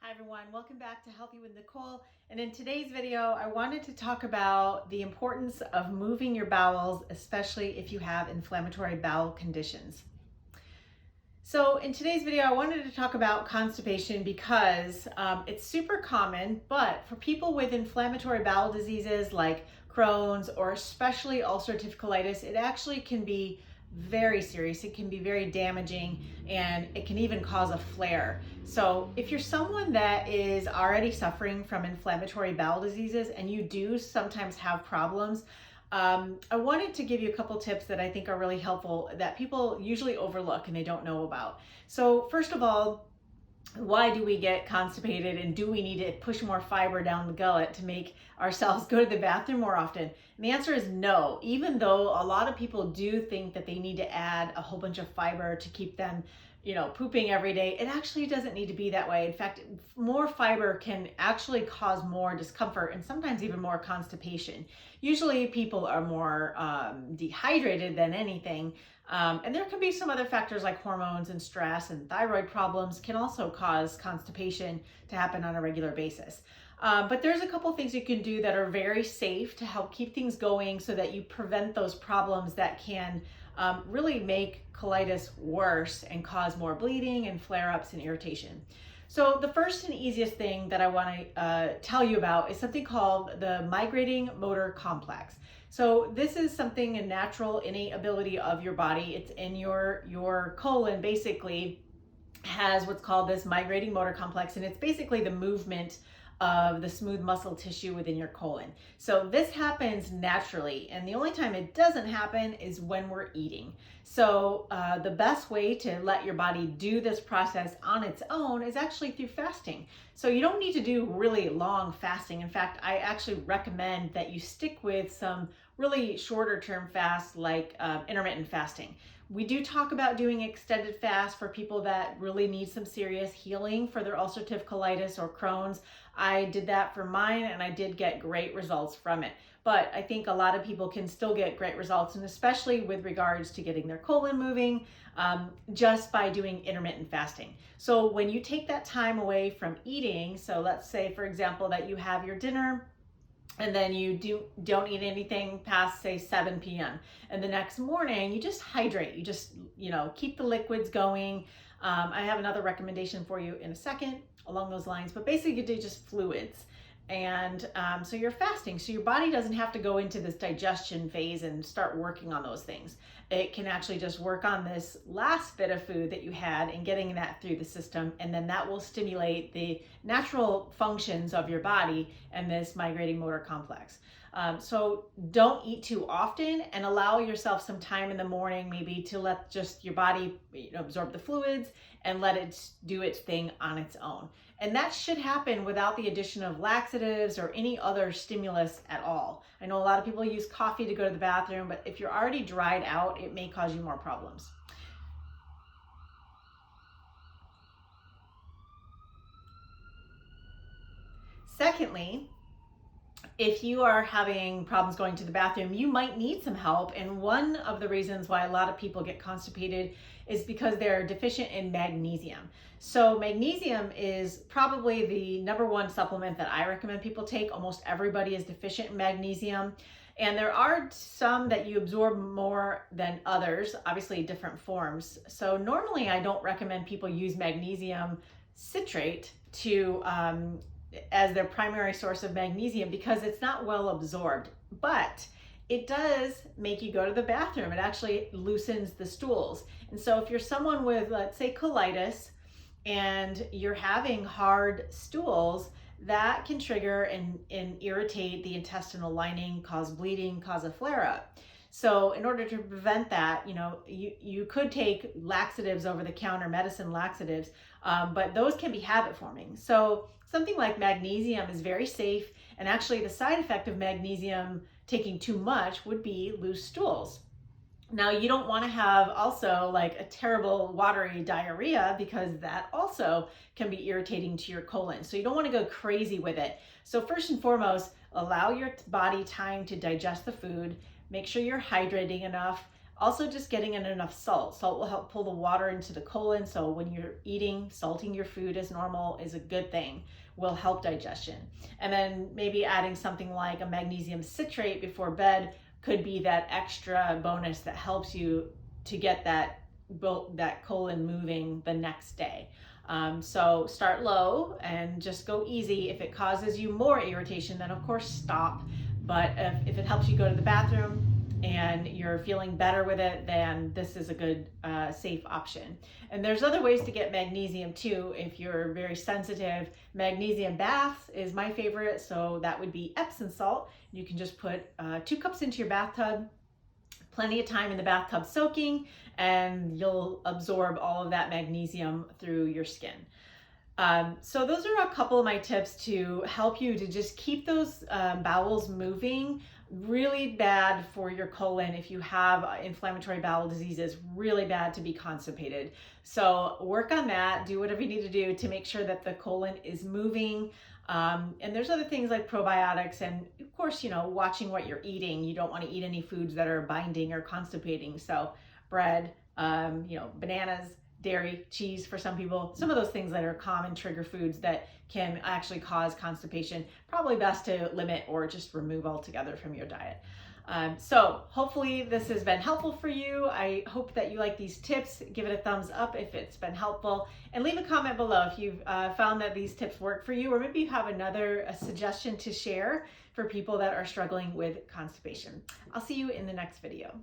Hi everyone, welcome back to Healthy with Nicole. And in today's video, I wanted to talk about the importance of moving your bowels, especially if you have inflammatory bowel conditions. So in today's video, I wanted to talk about constipation because it's super common, but for people with inflammatory bowel diseases like Crohn's or especially ulcerative colitis, it actually can be very serious. It can be very damaging and it can even cause a flare. So if you're someone that is already suffering from inflammatory bowel diseases and you do sometimes have problems, I wanted to give you a couple tips that I think are really helpful that people usually overlook and they don't know about. So first of all, why do we get constipated and do we need to push more fiber down the gullet to make ourselves go to the bathroom more often? And the answer is no. Even though a lot of people do think that they need to add a whole bunch of fiber to keep them, pooping every day, it actually doesn't need to be that way. In fact, more fiber can actually cause more discomfort and sometimes even more constipation. Usually people are more dehydrated than anything. And there can be some other factors like hormones and stress and thyroid problems can also cause constipation to happen on a regular basis. But there's a couple things you can do that are very safe to help keep things going so that you prevent those problems that can really make colitis worse and cause more bleeding and flare-ups and irritation. So the first and easiest thing that I want to tell you about is something called the migrating motor complex. So this is something, a natural innate ability of your body. It's in your colon, basically has what's called this migrating motor complex, and it's basically the movement of the smooth muscle tissue within your colon. So this happens naturally, and the only time it doesn't happen is when we're eating. So the best way to let your body do this process on its own is actually through fasting. So you don't need to do really long fasting. In fact, I actually recommend that you stick with some really shorter term fasts like intermittent fasting. We do talk about doing extended fast for people that really need some serious healing for their ulcerative colitis or Crohn's. I did that for mine and I did get great results from it. But I think a lot of people can still get great results, and especially with regards to getting their colon moving, just by doing intermittent fasting. So when you take that time away from eating, so let's say, for example, that you have your dinner and then you don't eat anything past, say, 7 p.m. And the next morning, you just hydrate. You just, keep the liquids going. I have another recommendation for you in a second along those lines, but basically you do just fluids. And so you're fasting, so your body doesn't have to go into this digestion phase and start working on those things. It can actually just work on this last bit of food that you had and getting that through the system, and then that will stimulate the natural functions of your body and this migrating motor complex. So don't eat too often and allow yourself some time in the morning maybe to let just your body absorb the fluids and let it do its thing on its own. And that should happen without the addition of laxatives or any other stimulus at all. I know a lot of people use coffee to go to the bathroom, but if you're already dried out, it may cause you more problems. Secondly, if you are having problems going to the bathroom, you might need some help. And one of the reasons why a lot of people get constipated is because they're deficient in magnesium. So magnesium is probably the number one supplement that I recommend people take. Almost everybody is deficient in magnesium. And there are some that you absorb more than others, obviously different forms. So normally I don't recommend people use magnesium citrate to as their primary source of magnesium because it's not well absorbed, but it does make you go to the bathroom. It actually loosens the stools. And so if you're someone with, let's say, colitis and you're having hard stools, that can trigger and irritate the intestinal lining, cause bleeding, cause a flare-up. So in order to prevent that, you could take laxatives, over-the-counter medicine laxatives, but those can be habit-forming. So something like magnesium is very safe, and actually the side effect of magnesium taking too much would be loose stools. Now, you don't want to have also like a terrible watery diarrhea because that also can be irritating to your colon. So you don't want to go crazy with it. So first and foremost, allow your body time to digest the food. Make sure you're hydrating enough. Also, just getting in enough salt. Salt will help pull the water into the colon, so when you're eating, salting your food as normal is a good thing, will help digestion. And then maybe adding something like a magnesium citrate before bed could be that extra bonus that helps you to get that colon moving the next day. So start low and just go easy. If it causes you more irritation, then of course stop. But if it helps you go to the bathroom and you're feeling better with it, then this is a good safe option. And there's other ways to get magnesium too. If you're very sensitive, magnesium baths is my favorite. So that would be Epsom salt. You can just put 2 cups into your bathtub, plenty of time in the bathtub soaking, and you'll absorb all of that magnesium through your skin. So those are a couple of my tips to help you to just keep those bowels moving. Really bad for your colon if you have inflammatory bowel diseases, really bad to be constipated. So work on that, do whatever you need to do to make sure that the colon is moving. And there's other things like probiotics and of course, watching what you're eating. You don't want to eat any foods that are binding or constipating. So bread, bananas, dairy, cheese for some people, some of those things that are common trigger foods that can actually cause constipation, probably best to limit or just remove altogether from your diet. So hopefully this has been helpful for you. I hope that you like these tips. Give it a thumbs up if it's been helpful, and leave a comment below if you've found that these tips work for you, or maybe you have another suggestion to share for people that are struggling with constipation. I'll see you in the next video.